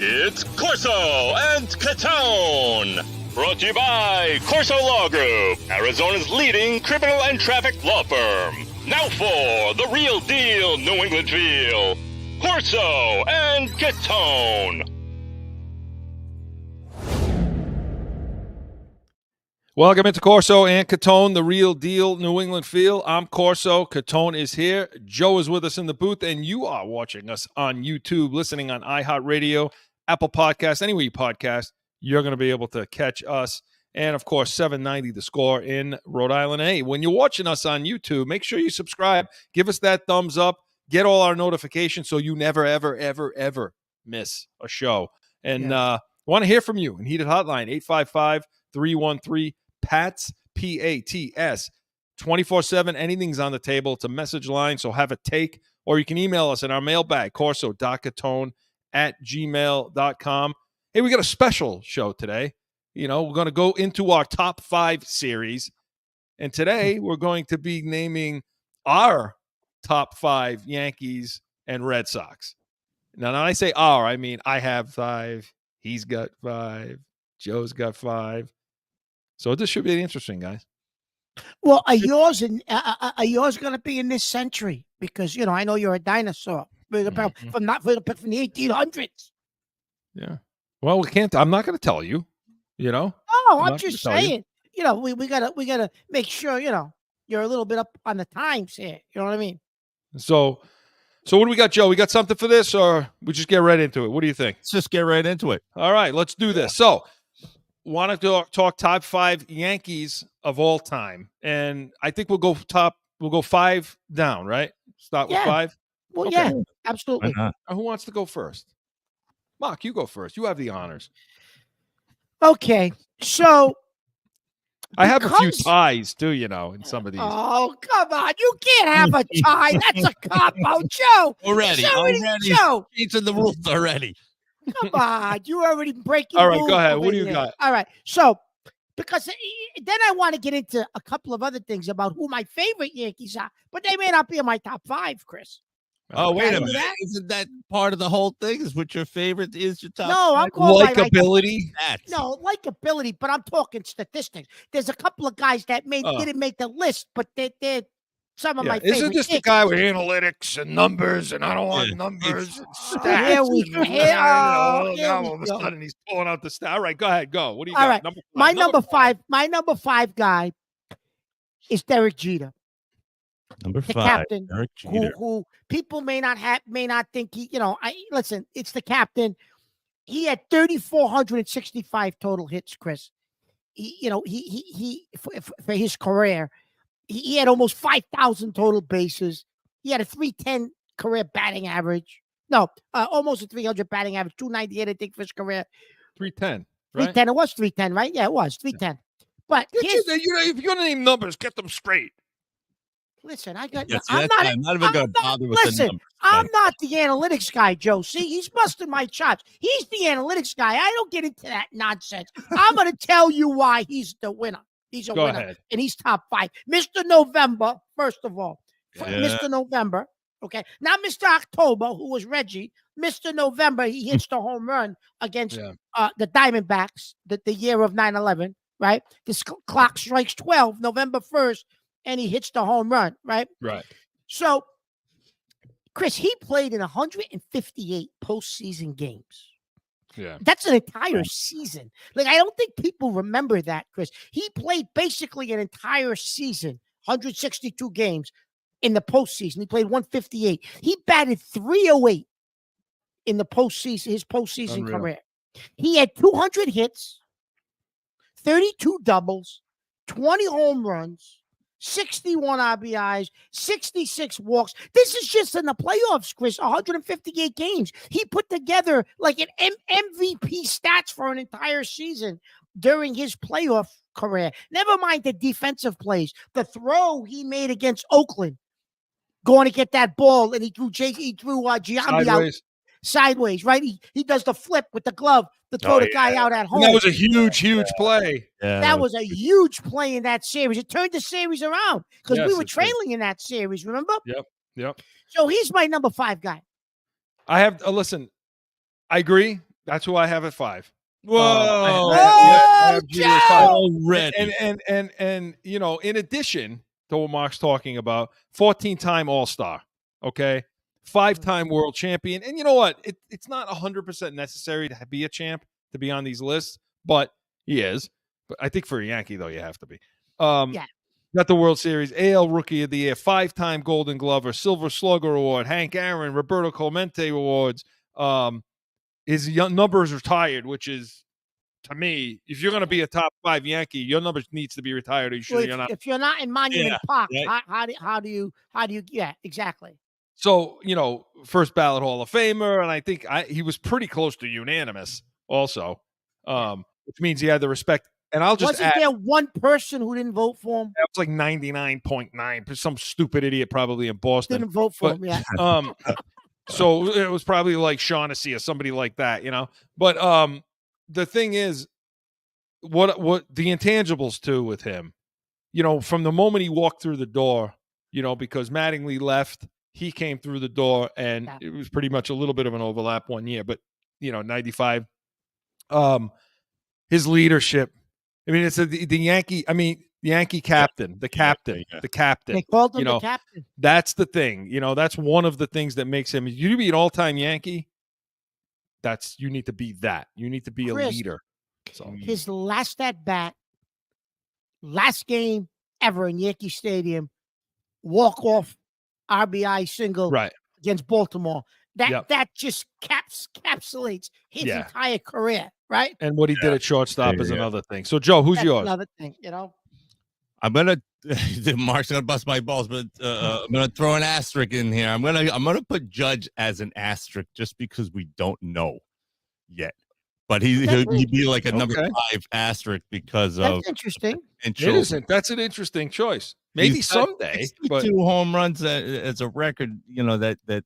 It's Corso and Catone. Brought to you by Corso Law Group, Arizona's leading criminal and traffic law firm. Now for the real deal New England feel. Corso and Catone. Welcome into Corso and Catone, the real deal New England feel. I'm Corso. Catone is here. Joe is with us in the booth, and you are watching us on YouTube, listening on iHeartRadio, Apple Podcasts, anywhere you podcast. You're going to be able to catch us. And, of course, 790 The Score in Rhode Island. Hey, when you're watching us on YouTube, make sure you subscribe. Give us that thumbs up. Get all our notifications so you never, ever, ever, ever miss a show. And want to hear from you. And Heated Hotline, 855-313-PATS, P-A-T-S, 24/7. Anything's on the table. It's a message line, so have a take. Or you can email us in our mailbag, corso.catone@gmail.com. Hey, we got a special show today. You know, we're going to go into our top 5 series. And today we're going to be naming our top 5 Yankees and Red Sox. Now, when I say our, I mean I have 5. He's got 5. Joe's got 5. So this should be interesting, guys. Well, are yours going to be in this century? Because, you know, I know you're a dinosaur from the 1800s. Yeah. Well, we can't. I'm not going to tell you. You know. Oh, I'm just saying. You know, we gotta make sure, you know, you're a little bit up on the times here. You know what I mean? So what do we got, Joe? We got something for this, or we just get right into it? What do you think? Let's just get right into it. All right, let's do this. So, want to talk top 5 Yankees of all time, and I think we'll go 5 down, right? Start with 5. Well, okay. Yeah, absolutely. Who wants to go first? Mark, you go first. You have the honors. Okay, so I have a few ties too, you know, in some of these. Oh, come on. You can't have a tie. That's a cop-out, Joe. Already. Joe. Changing the rules already. Come on. You're already breaking All right, rules go ahead. over What do you here. got? All right. So, because then I want to get into a couple of other things about who my favorite Yankees are, but they may not be in my top 5, Chris. Oh, wait a Can I do minute. that? Isn't that part of the whole thing? Is what your favorite is your top? No, I'm 5? calling Likability. No, likability, but I'm talking statistics. There's a couple of guys that didn't make the list, but they're some of my favorite. Isn't this the guy with analytics and numbers, and I don't want numbers and stats? Here we go. Now all of a sudden he's pulling out the stat. All right, go ahead, go. What do you got? All right, Number 5. my number 5 guy is Derek Jeter. Number 5, the captain, Derek Jeter. who people may not think he, you know, listen, it's the captain. He had 3,465 total hits, Chris. He for his career, he had almost 5,000 total bases. He had a 310 career batting average. No, almost a 300 batting average, 298, I think, for his career. 310. Right? 310. It was 310, right? Yeah, it was 310. But if you're going to name numbers, get them straight. Listen, I'm not even going to bother with the numbers. I'm not the analytics guy, Joe. See, he's busting my chops. He's the analytics guy. I don't get into that nonsense. I'm going to tell you why he's the winner. He's a winner, ahead. And he's top 5. Mr. November, first of all. Mr. November, okay? Not Mr. October, who was Reggie. Mr. November, he hits the home run against the Diamondbacks the year of 9/11, right? This clock strikes 12, November 1st. And he hits the home run, right? Right. So, Chris, he played in 158 postseason games. Yeah. That's an entire season. Like, I don't think people remember that, Chris. He played basically an entire season, 162 games in the postseason. He played 158. He batted 308 in the postseason, his postseason career. He had 200 hits, 32 doubles, 20 home runs, 61 RBIs, 66 walks. This is just in the playoffs, Chris, 158 games. He put together like an MVP stats for an entire season during his playoff career. Never mind the defensive plays. The throw he made against Oakland, going to get that ball, and he threw Giambi out sideways, right? He does the flip with the glove to throw the guy out at home. And that was a huge play. Yeah, that was a huge play in that series. It turned the series around because we were trailing in that series, remember? Yep. So he's my number 5 guy. I have listen, I agree. That's who I have at 5. Whoa. I have Jeter at 5. Already. And in addition to what Mark's talking about, 14-time All-Star, okay? 5-time world champion. And you know what? It's not 100% necessary to be a champ to be on these lists, but he is. But I think for a Yankee, though, you have to be. Yeah. Got the World Series, AL Rookie of the Year, 5-time Golden Glover, Silver Slugger Award, Hank Aaron, Roberto Clemente Awards. His number is retired, which is, to me, if you're going to be a top 5 Yankee, your number needs to be retired. If you're not in Monument Park, right. how do you? Yeah, exactly. So, first ballot Hall of Famer, and I think he was pretty close to unanimous also, which means he had the respect. And I'll just Wasn't there one person who didn't vote for him? That was like 99.9. Some stupid idiot probably in Boston. Didn't vote for him, yeah. So it was probably like Shaughnessy or somebody like that, But the thing is, what the intangibles too with him, from the moment he walked through the door, because Mattingly left, he came through the door, and it was pretty much a little bit of an overlap one year, but 95. His leadership. I mean, it's the Yankee. I mean, Yankee captain, the captain. They called him the captain. That's the thing. That's one of the things that makes him. You to be an all-time Yankee. You need to be that. You need to be a leader. So his last at bat, last game ever in Yankee Stadium, walk-off RBI single against Baltimore. That just encapsulates his entire career, right? And what he did at shortstop is another thing. So, Joe, who's yours? Another thing, I'm gonna. Mark's gonna bust my balls, but I'm gonna throw an asterisk in here. I'm gonna put Judge as an asterisk just because we don't know yet. But he'd be like a number 5 asterisk because that's interesting. It isn't. That's an interesting choice. Maybe someday. 62 home runs as a record. That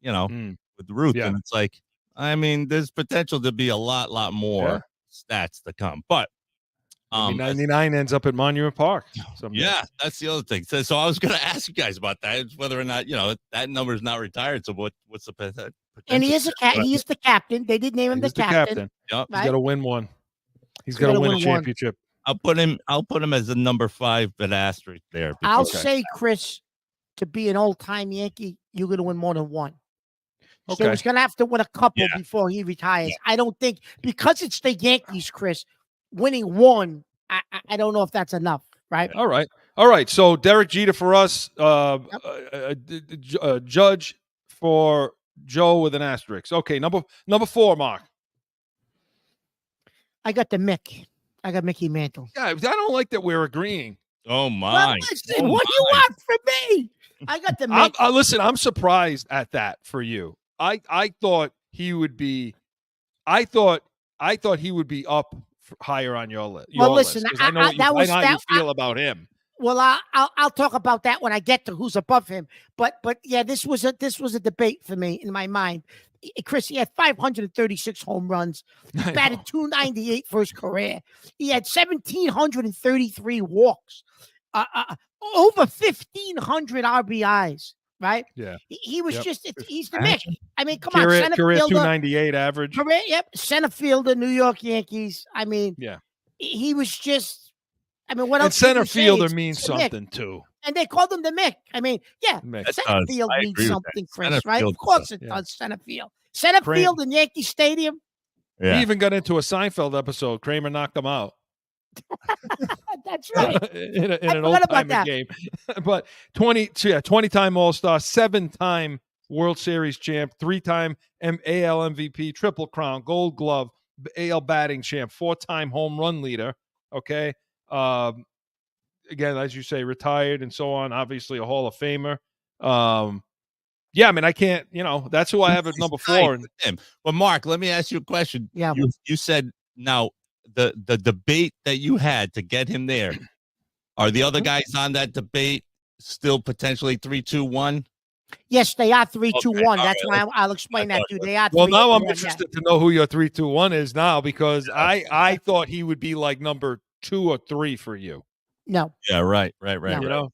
with Ruth, and it's like, I mean, there's potential to be a lot more stats to come, but. 99 ends up at Monument Park someday. Yeah, that's the other thing. So I was going to ask you guys about that. It's whether or not that number is not retired. So what's the potential? And he is the captain. They did name him the captain. Yep. Right? He's got to win one. He's got to win a championship. I'll put him as a number 5 at asterisk there. I'll say, Chris, to be an old-time Yankee, you're going to win more than one. So he's going to have to win a couple before he retires. Yeah. I don't think, because it's the Yankees, Chris, winning one, I don't know if that's enough, right? All right. So Derek Jeter for us, Judge for Joe with an asterisk. Okay, number 4, Mark. I got the Mick. I got Mickey Mantle. Yeah, I don't like that we're agreeing. Oh my! Well, listen, what do you want from me? I got the Mick. Listen, I'm surprised at that for you. I thought he would be. I thought he would be up higher on your list. Well, listen, I know how you feel about him. Well, I'll talk about that when I get to who's above him. But yeah, this was a debate for me in my mind. Chris, he had 536 home runs, batted .298 for his career. He had 1,733 walks, over 1,500 RBIs. Right? Yeah. He was he's the Mick. I mean, come on, career 298 average. Center fielder, New York Yankees. I mean, he was just. I mean, what else? Center fielder means something too. And they called him the Mick. I mean, center field means something, Chris. Right? Of course it does. Center field. Center field in Yankee Stadium. Yeah. He even got into a Seinfeld episode. Kramer knocked him out. That's right. in an old-time game. But 20-time All-Star, 7-time World Series champ, 3-time AL MVP, Triple Crown, Gold Glove, AL batting champ, 4-time home run leader. Okay. Again, as you say, retired and so on. Obviously a Hall of Famer. I mean, I can't, that's who I have at number 4. Well, Mark, let me ask you a question. Yeah. You said now the debate that you had to get him there, are the other guys on that debate still potentially 3-2-1? Yes, they are 3-2-1. That's why I'll explain that to you. They are. Well, now I'm interested to know who your 3-2-1 is now, because I thought he would be like number 2 or 3 for you. No. Yeah, right. No.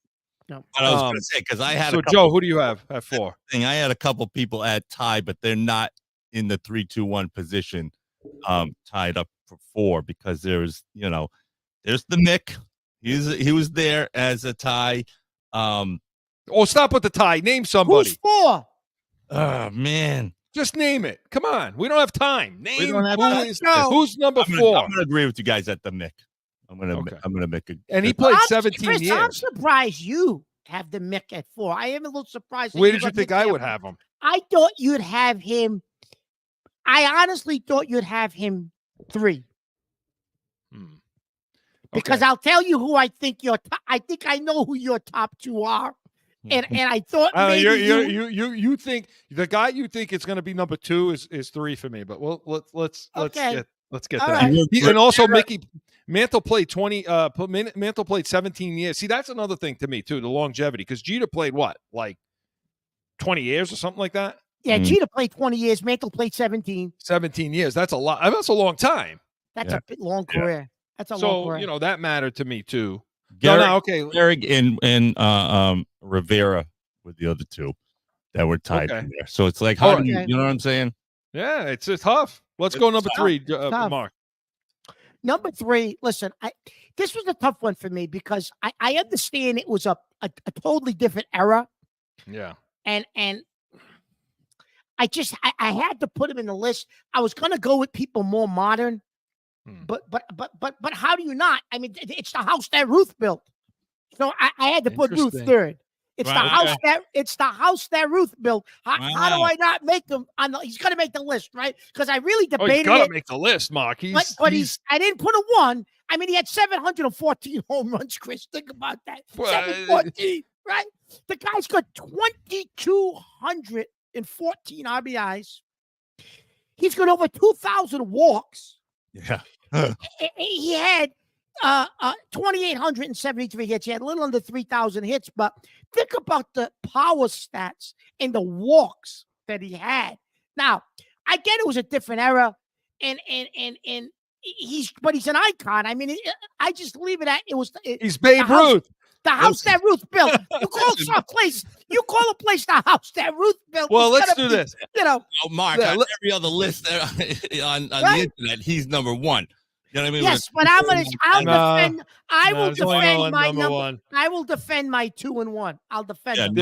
No. But I was going to say, because I had Joe, who do you have at 4? I had a couple people at tie, but they're not in the 3-2-1 position, tied up for 4 because there's the Mick. He was there as a tie. Oh, stop with the tie. Name somebody. Who's 4? Oh man, just name it. Come on, we don't have time. Name who's number 4. I'm gonna agree with you guys at the Mick. I'm gonna make a. And he played 17 Chris, years. I'm surprised you have the Mick at 4. I am a little surprised. Where did you think I would have him? I thought you'd have him. I honestly thought you'd have him 3. Because I'll tell you who I think I think I know who your top 2 are, and I thought maybe you think the guy you think it's going to be number 2 is 3 for me. But let's get to that. And also Mantle played 17 years. See, that's another thing to me too, the longevity. Because Jeter played what, like 20 years or something like that. Yeah, Jeter played 20 years. Mantle played 17. 17 years. That's a lot. That's a long time. That's a long career. That's a long career. So, that mattered to me too. Gehrig and Rivera were the other 2 that were tied in there. So it's like, you know what I'm saying? Yeah, it's tough. Let's go number 3, Mark. Number 3, listen, this was a tough one for me because I understand it was a totally different era. Yeah. And I had to put him in the list. I was going to go with people more modern, but how do you not? I mean, it's the house that Ruth built. So I had to put Ruth 3rd. It's the house that Ruth built. How do I not make him he's going to make the list, right? Because I really debated. He's got to make the list, Mark. I didn't put a 1. I mean, he had 714 home runs, Chris. Think about that. 714, right? The guy's got 2,214 RBIs. He's got over 2,000 walks. Yeah. He had 2,873 hits. He had a little under 3,000 hits, but think about the power stats and the walks that he had. Now, I get it was a different era, and he's an icon. I mean, I just leave it at he's Babe Ruth. The house that Ruth built. You call a place the house that Ruth built. Well, let's do this. Mark, on every other list there on the internet, he's number 1. You know what I mean? Yes, but I will defend my number 1. I will defend my 2 and 1. I'll defend them.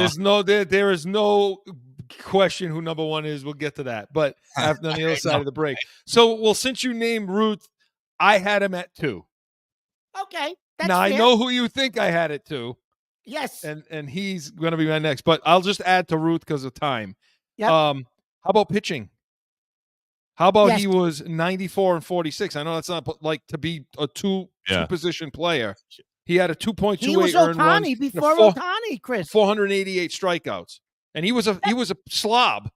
There is no question who number 1 is. We'll get to that. But after on the other side of the break. So, since you named Ruth, I had him at 2. Okay. Now I know who you think I had it to. Yes. And he's going to be my next, but I'll just add to Ruth because of time. Yep. How about pitching? How about he was 94 and 46? I know that's not like to be a two position player. He had a 2.28 He was earned runs Ohtani before Ohtani, Chris. 488 strikeouts. And he was a slob.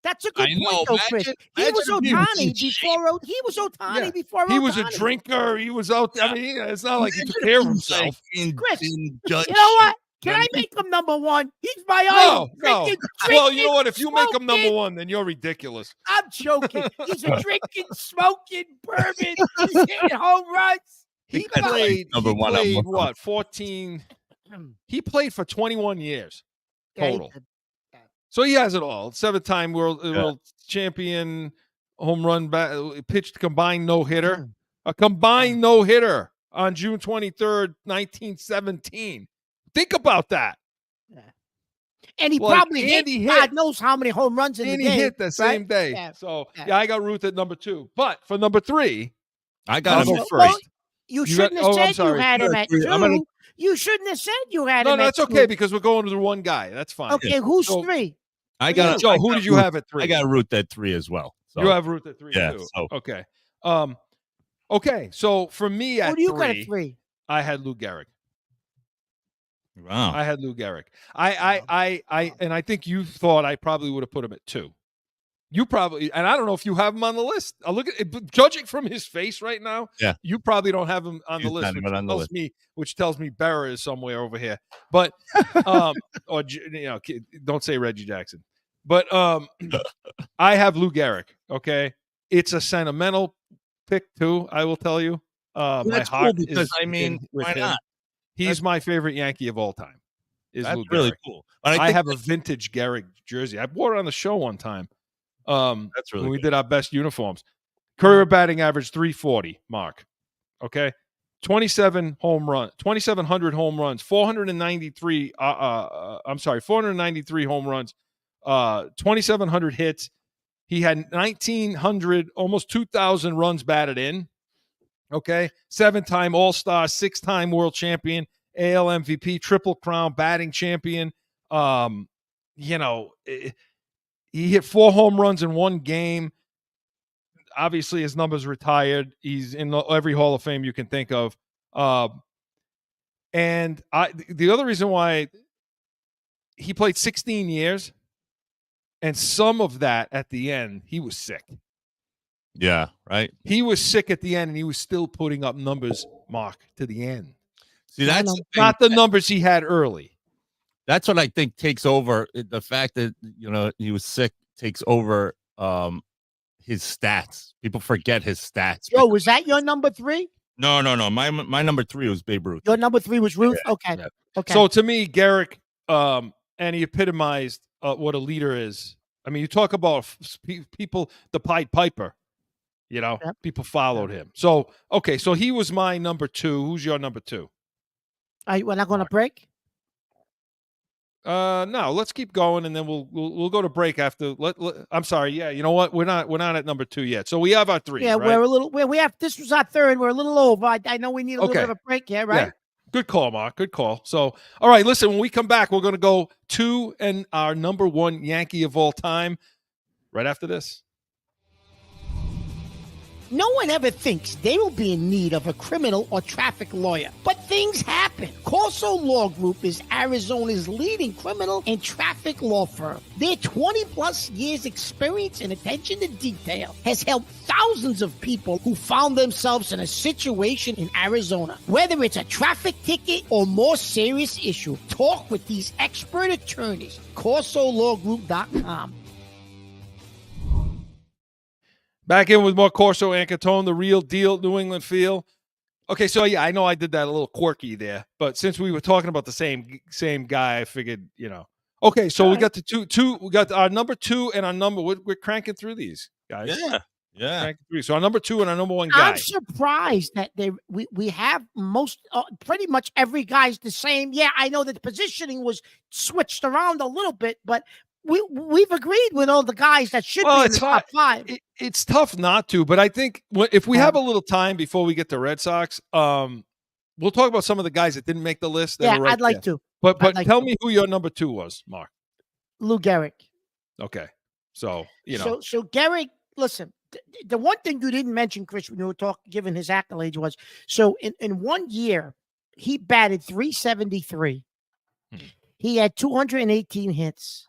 That's a good point, though, Chris. He was Ohtani before. He was Ohtani before. He was a drinker. He was out. I mean, it's not like he took care of himself. Chris, you know what? Can I make him number 1? He's my idol. No. Well, you know what? If you make him number 1, then you're ridiculous. I'm joking. He's a drinking, smoking, bourbon. He's hitting home runs. He played what? 14. He played for 21 years total. So he has it all. 7-time world champion, home run, pitched combined no-hitter. A combined no-hitter on June 23rd, 1917. Think about that. Yeah. And he probably hit God knows how many home runs in the game. And he hit the same day. Yeah. So, I got Ruth at number 2. But for number 3, I got him first. Well, you shouldn't have said you had him at 2. You shouldn't have said you had him at 2. No, that's okay because we're going to one guy. That's fine. Okay, who's 3? I got Joe. Who did you have at 3? I got Ruth at 3 as well. So. You have Ruth at 3 yeah, too. So. Okay. Okay. So for me at 3, who do you got at 3? I had Lou Gehrig. Wow. I had Lou Gehrig. And I think you thought I probably would have put him at 2. You probably, and I don't know if you have him on the list. I look at it, judging from his face right now. Yeah. You probably don't have him on the list, which tells me Berra is somewhere over here. But or don't say Reggie Jackson. But I have Lou Gehrig. Okay, it's a sentimental pick too. I will tell you. My heart cool because why not? He's my favorite Yankee of all time. That's really cool. I have a vintage Gehrig jersey. I wore it on the show one time. That's when really we good. did our best uniforms. Career batting average 340, Mark. Okay. 27 home run, 2,700 home runs, 493. I'm sorry, 493 home runs, 2,700 hits. He had 1,900, almost 2,000 runs batted in. Okay, 7-time All-Star, 6-time World Champion, AL MVP, Triple Crown, batting champion. You know, he hit 4 home runs in one game. Obviously, his number's retired. He's in every Hall of Fame you can think of. And the other reason why he played 16 years, and some of that at the end, he was sick. Yeah, right. He was sick at the end, and he was still putting up numbers, Mark, to the end. See, that's the thing. Not the numbers he had early. That's what I think takes over. The fact that he was sick takes over his stats. People forget his stats. Yo, was that your number 3? No. My number 3 was Babe Ruth. Your number 3 was Ruth? Yeah, Okay. yeah. Okay. So to me, Garrick, and he epitomized what a leader is. I mean, you talk about people, the Pied Piper, Yep. people followed him. So, okay, so he was my number 2. Who's your number 2? We're not going to break? No, let's keep going, and then we'll go to break after. I'm sorry. Yeah, you know what? We're not at number 2 yet. So we have our 3. Yeah, right? we're a little. We have. This was our 3rd. We're a little over. I know we need a little Okay. bit of a break here, right? Yeah. Good call, Mark. Good call. So, all right, listen, when we come back, we're going to go to our number 1 Yankee of all time right after this. No one ever thinks they will be in need of a criminal or traffic lawyer, but things happen. CORSO Law Group is Arizona's leading criminal and traffic law firm. Their 20-plus years experience and attention to detail has helped thousands of people who found themselves in a situation in Arizona. Whether it's a traffic ticket or more serious issue, talk with these expert attorneys. CORSOLawGroup.com. Back in with more Corso and Catone, the real deal New England feel. Okay, so yeah, I know I did that a little quirky there, but since we were talking about the same guy, I figured, Okay, so we got the two. We got our number 2 and our number. We're cranking through these guys. Yeah. Cranking through. So our number 2 and our number 1 guy. I'm surprised that we have pretty much every guy's the same. Yeah, I know that the positioning was switched around a little bit, but we've agreed with all the guys that should be in the top 5. It's tough not to, but I think if we have a little time before we get to Red Sox, we'll talk about some of the guys that didn't make the list. Yeah, I'd like to. But tell me who your number 2 was, Mark. Lou Gehrig. Okay, so So Gehrig, listen. The one thing you didn't mention, Chris, when you were giving his accolades was, so in 1 year, he batted .373. He had 218 hits,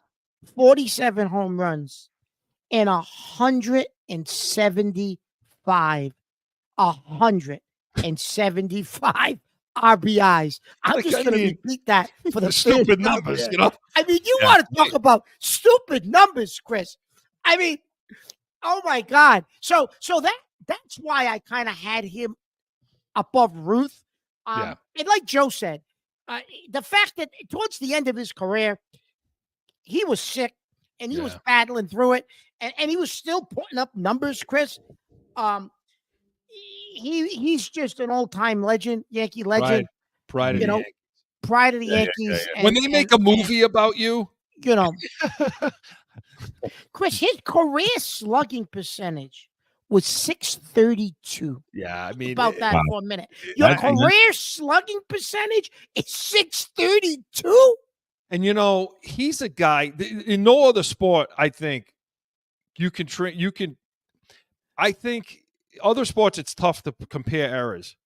47 home runs, and 175 RBIs. I'm just going to repeat that for the stupid numbers, I mean, you want to talk about stupid numbers, Chris. I mean, oh my God. So that's why I kind of had him above Ruth. And like Joe said, the fact that towards the end of his career, he was sick and he was battling through it, and he was still putting up numbers, Chris. He's just an old-time legend, Yankee legend. Pride of the Yankees. Pride of the Yankees. When they make a movie about you, Chris, his career slugging percentage was .632. Yeah, I mean, about that for a minute. Your career slugging percentage is .632. And he's a guy in no other sport. I think you can train. I think other sports it's tough to compare errors.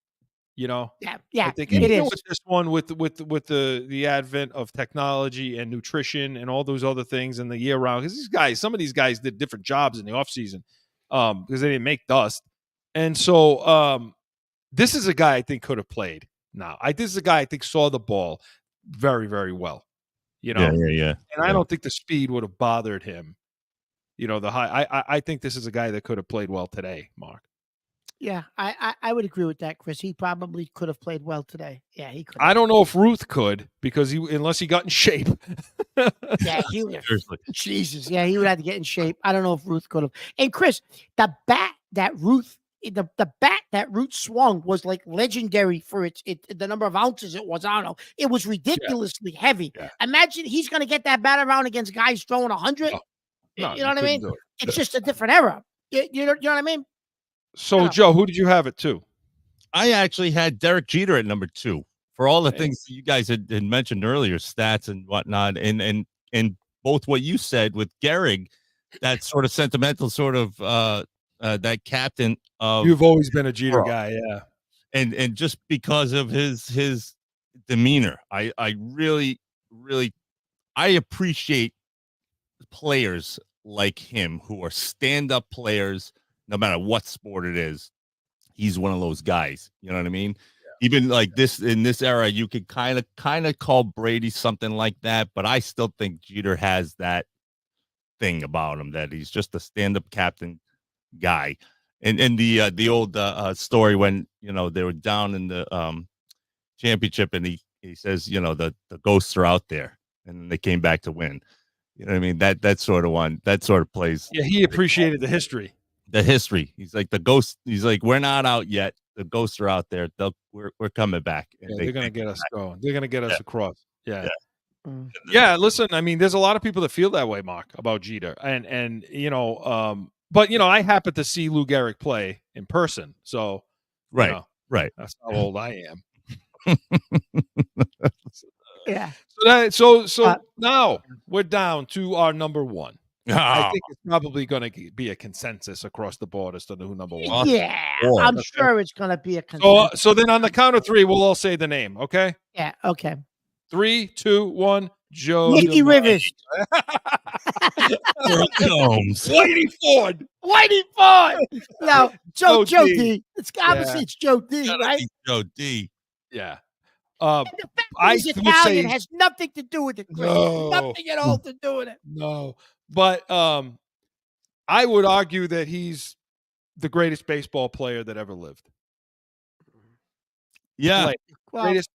Yeah, I think it is. With this one, with the advent of technology and nutrition and all those other things and the year round, because some of these guys did different jobs in the off season because they didn't make dust, and so this is a guy I think could have played. This is a guy I think saw the ball very, very well. Yeah. And I don't think the speed would have bothered him. The high. I think this is a guy that could have played well today, Mark. Yeah, I would agree with that, Chris. He probably could have played well today. Yeah, he could. I don't know if Ruth could because unless he got in shape. Yeah, he would. Seriously. Jesus. Yeah, he would have to get in shape. I don't know if Ruth could have. And Chris, the bat that Ruth swung was like legendary for the number of ounces it was. I don't know. It was ridiculously heavy. Yeah. Imagine he's going to get that bat around against guys throwing 100. No, you know what I couldn't mean? do it. It's just a different era. You know what I mean? So, Joe, who did you have at 2? I actually had Derek Jeter at number 2 for all the things that you guys had mentioned earlier, stats and whatnot, and both what you said with Gehrig, that sort of sentimental sort of that captain of. You've always been a Jeter guy, yeah. And just because of his demeanor, I really I appreciate players like him who are stand-up players no matter what sport it is. He's one of those guys, you know what I mean? Yeah. Even like this in this era, you could kind of call Brady something like that, but I still think Jeter has that thing about him that he's just a stand-up captain guy. And the old story when, you know, they were down in the championship and he says, you know, the ghosts are out there, and they came back to win. You know what I mean? That sort of one, that sort of plays. Yeah, he appreciated the history. The history. He's like the ghost. He's like, we're not out yet. The ghosts are out there. We're coming back. And they're gonna get us going. They're gonna get us across. Yeah. Mm. Yeah, listen, I mean, there's a lot of people that feel that way, Mark, about Jeter. And you know, but you know, I happened to see Lou Gehrig play in person. So right, you know, right. That's how old I am. Yeah. So now we're down to our number 1. I think it's probably going to be a consensus across the board as to who number 1. Yeah, I'm sure it's going to be a consensus. So then on the count of 3, we'll all say the name, okay? Yeah, okay. 3, 2, 1. Joe Mickey Rivers. Combs. Whitey Ford. No, Joe D. D. It's obviously it's Joe D, right? Joe D. Yeah. And the fact that he's Italian has nothing to do with it, Chris. Nothing at all to do with it. No. But I would argue that he's the greatest baseball player that ever lived. Yeah. Greatest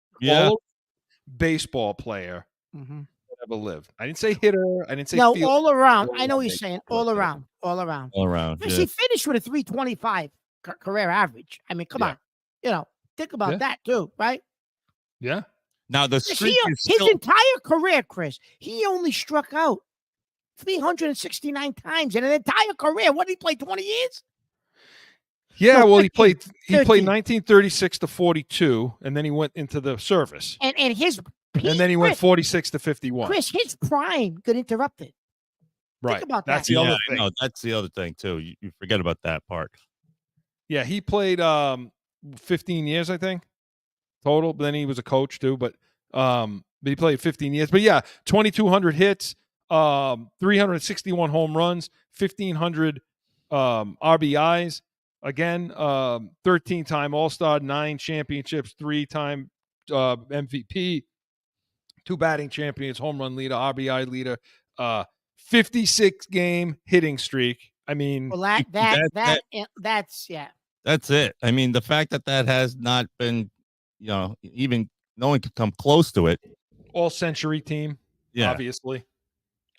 baseball player that ever lived. I didn't say hitter. I didn't say field. All around. I know what you're saying. All around. Yeah. He finished with a 325 career average. I mean, come on. You know, think about that too, right? Yeah. Now the streak is his entire career, Chris, he only struck out 369 times in an entire career. What did he play? 20 years? Yeah, No, well, 13, he played 13. 1936 to 42, and then he went into the service. And then he went 46 to 51. Chris, his prime got interrupted. Right. Think about That's that. the other thing. No, that's the other thing too. You forget about that part. Yeah, he played 15 years, I think, total. But then he was a coach too. But he played 15 years. But yeah, 2,200 hits, 361 home runs, 1,500 RBIs. Again, 13-time All-Star, 9 championships, 3-time MVP, 2 batting champions, home run leader, RBI leader, 56-game hitting streak. I mean, well, that's That's it. I mean, the fact that has not been, you know, even no one could come close to it. All-century team, obviously.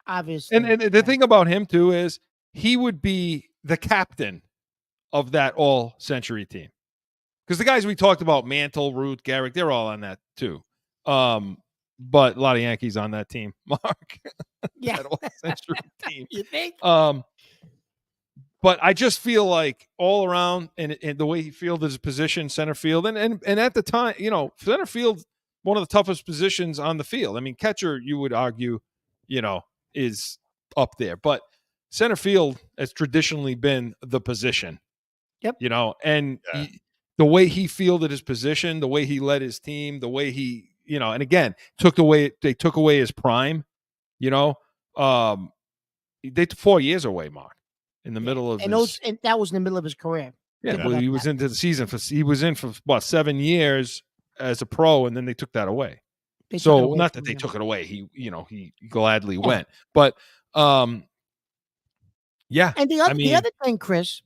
And the thing about him too is he would be the captain of that all-century team, because the guys we talked about, Mantle, Ruth, Gehrig, they're all on that too. But a lot of Yankees on that team, Mark. Yeah, that all-century team. You think? But I just feel like all around, and the way he fielded his position, center field, and at the time, you know, center field, one of the toughest positions on the field. I mean, catcher, you would argue, you know, is up there, but center field has traditionally been the position. Yep. You know, and the way he fielded his position, the way he led his team, the way he, you know, and again, they took away his prime, you know, they took 4 years away, Mark, in the middle of and that was in the middle of his career. Yeah, well, he was into the season he was in for what, 7 years as a pro, and then they took that away. So not that they took it away. He gladly went, but yeah. And the other thing, Chris,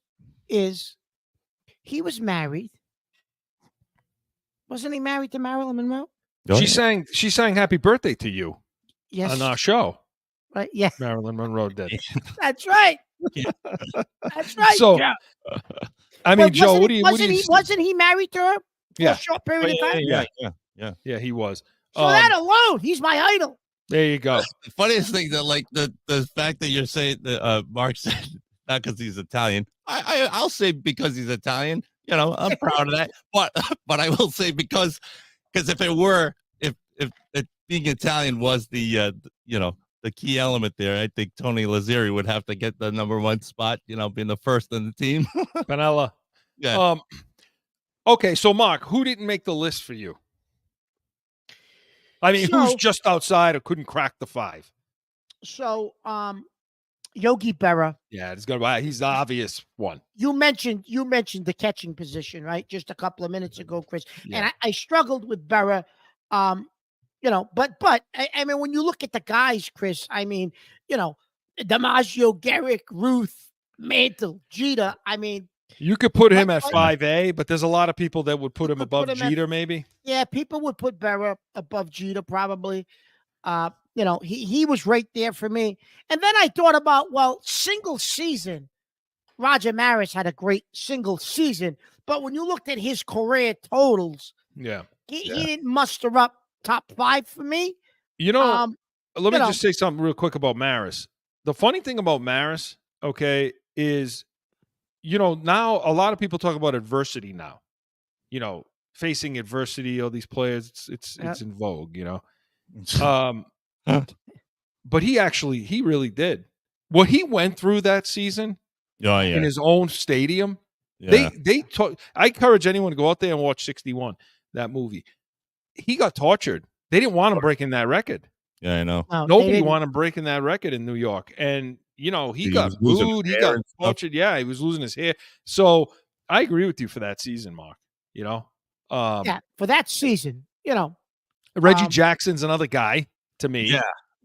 is he was married. Wasn't he married to Marilyn Monroe? Oh, She yeah. sang "Happy Birthday" to you Yes. on our show. Right. Yeah. Marilyn Monroe did. That's right. That's right. So, Joe. I mean, But Joe, what do you? wasn't he married to her for Yeah. a short Oh, period of time? Yeah, he was. So that alone, he's my idol. There you go. The funniest thing that like the fact that you're saying that Mark said not because he's Italian. I'll say because he's Italian. You know, I'm proud of that. But I will say because if it were if being Italian was the the key element there, I think Tony Lazzeri would have to get the #1 spot. You know, being the first in the team. Panella. Yeah. Okay, so Mark, who didn't make the list for you? I mean, who's just outside or couldn't crack the 5? So, Yogi Berra. Yeah, he's the obvious one. You mentioned the catching position, right? Just a couple of minutes ago, Chris. Yeah. And I struggled with Berra. But I mean, when you look at the guys, Chris, I mean, DiMaggio, Garrick, Ruth, Mantle, Jeter. I mean, you could put him at 5A, but there's a lot of people that would put him above Jeter, maybe. Yeah, people would put Berra above Jeter, probably. He was right there for me. And then I thought about, single season. Roger Maris had a great single season, but when you looked at his career totals, he didn't muster up top 5 for me. Let me just say something real quick about Maris. The funny thing about Maris, okay, is now a lot of people talk about adversity now. Facing adversity, all these players, it's in vogue, but he really did. What he went through that season in his own stadium. Yeah. I encourage anyone to go out there and watch 61, that movie. He got tortured. They didn't want him breaking that record. Yeah, I know. No, nobody wanted him breaking that record in New York. And he got booed, he got tortured. Yeah, he was losing his hair. So I agree with you for that season, Mark. For that season, Reggie Jackson's another guy to me.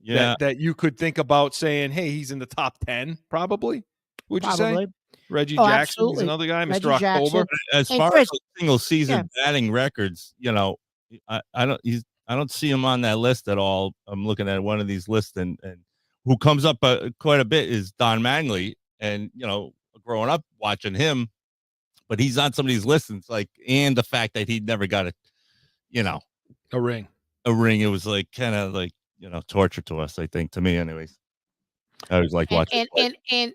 Yeah. That you could think about saying, hey, he's in the top 10, probably. Would you say? Reggie Jackson is another guy, Mr. October. As far as single season batting records, I don't see him on that list at all. I'm looking at one of these lists, and who comes up quite a bit is Don Mattingly, and growing up watching him, but he's on some of these lists. And it's like, and the fact that he never got a ring. It was like kind of like torture to us. I think to me, anyways. I was like watching. And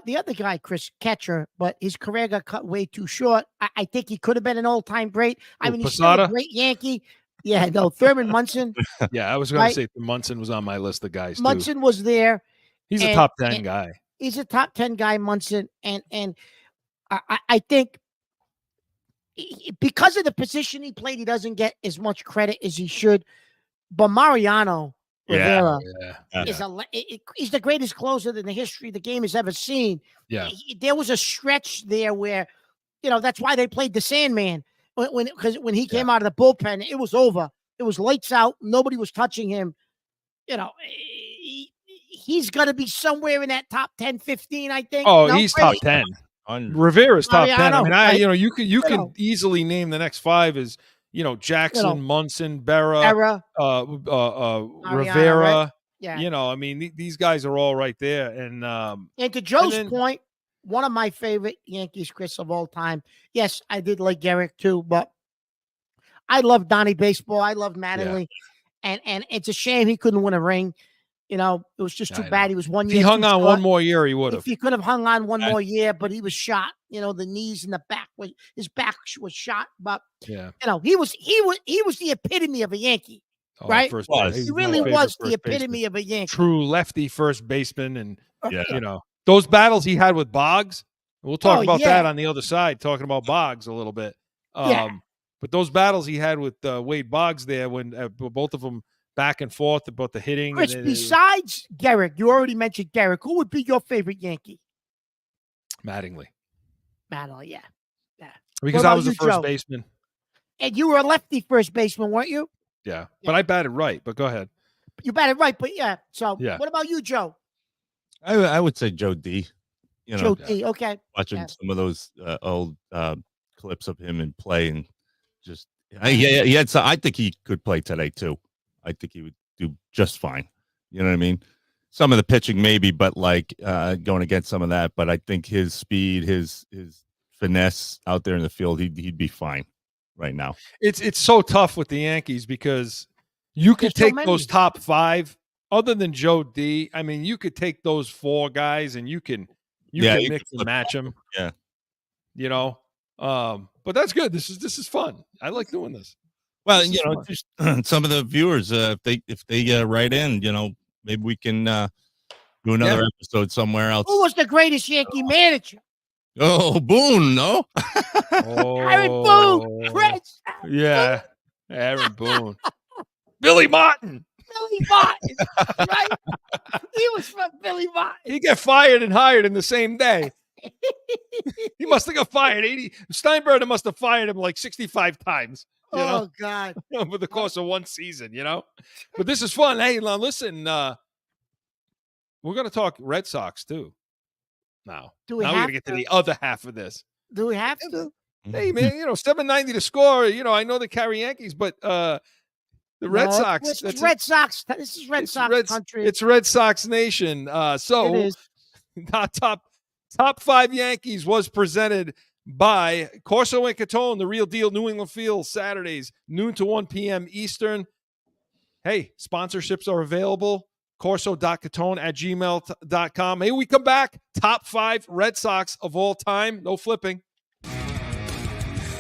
the other guy, Chris, catcher, but his career got cut way too short. I think he could have been an all-time great. I mean, he's still a great Yankee. Yeah, no, Thurman Munson. Yeah, I was going to say Munson was on my list of guys. Munson was there. He's a top 10 guy. He's a top 10 guy, Munson, and I think because of the position he played, he doesn't get as much credit as he should. But Mariano Rivera he's the greatest closer that the history of the game has ever seen. Yeah, there was a stretch there where, that's why they played the Sandman when he came out of the bullpen, it was over. It was lights out. Nobody was touching him. He's got to be somewhere in that top 10, 15, I think. Oh, he's top 10. Rivera's top 10. I mean, you can easily name the next 5 as Jackson, Munson, Berra, Rivera. Right? Yeah. I mean, these guys are all right there. And to Joe's point, one of my favorite Yankees, Chris, of all time. Yes, I did like Garrick too, but I love Donnie Baseball. I love Mattingly. Yeah. And it's a shame he couldn't win a ring. It was just too bad. He was 1 year. If he hung on one more year, he would have. If he could have hung on one more year, but he was shot. The knees and the back, his back was shot. But he was the epitome of a Yankee, right? He really was the epitome of a Yankee. True lefty first baseman, and those battles he had with Boggs. We'll talk about that on the other side. Talking about Boggs a little bit. But those battles he had with Wade Boggs there, when both of them back and forth about the hitting. Chris, besides Garrick, you already mentioned Garrick. Who would be your favorite Yankee? Mattingly, yeah. Because I was the first baseman. And you were a lefty first baseman, weren't you? Yeah. But I batted right. But go ahead. You batted right, but So what about you, Joe? I would say Joe D. Joe D. Okay. Watching some of those old clips of him in play, and just he had some. I think he could play today too. I think he would do just fine. You know what I mean? Some of the pitching maybe, but like going against some of that. But I think his speed, his finesse out there in the field, he'd be fine right now. It's so tough with the Yankees because you could There's so take those many. top 5, other than Joe D. I mean, you could take those 4 guys and you can mix and match them. Yeah. You know, but that's good. This is fun. I like doing this. Well, This is you know, fun. just some of the viewers, if they write in, you know, maybe we can do another episode somewhere else. Who was the greatest Yankee manager? Oh, Boone, no? Aaron Boone. Chris. Yeah, Aaron Boone, Billy Martin. Billy Martin. Right? He was from Billy Martin. He got fired and hired in the same day. He must have got fired 80. Steinbrenner must have fired him like 65 times. You know? Oh, God. Over the course of one season, you know. But this is fun. Hey, now listen, we're going to talk Red Sox too. Now, Do we we're have going to get to to? the other half of this. Do we have to? Hey, man, you know, 790 to score. You know, I know they carry Yankees, but the Red Sox. This is Red Sox. This is Red Sox country. It's Red Sox nation. So It is. top 5 Yankees was presented by Corso and Catone, the real deal, New England Field, Saturdays, noon to 1 p.m. Eastern. Hey, sponsorships are available. Corso.catone@gmail.com. Hey, we come back. Top 5 Red Sox of all time. No flipping.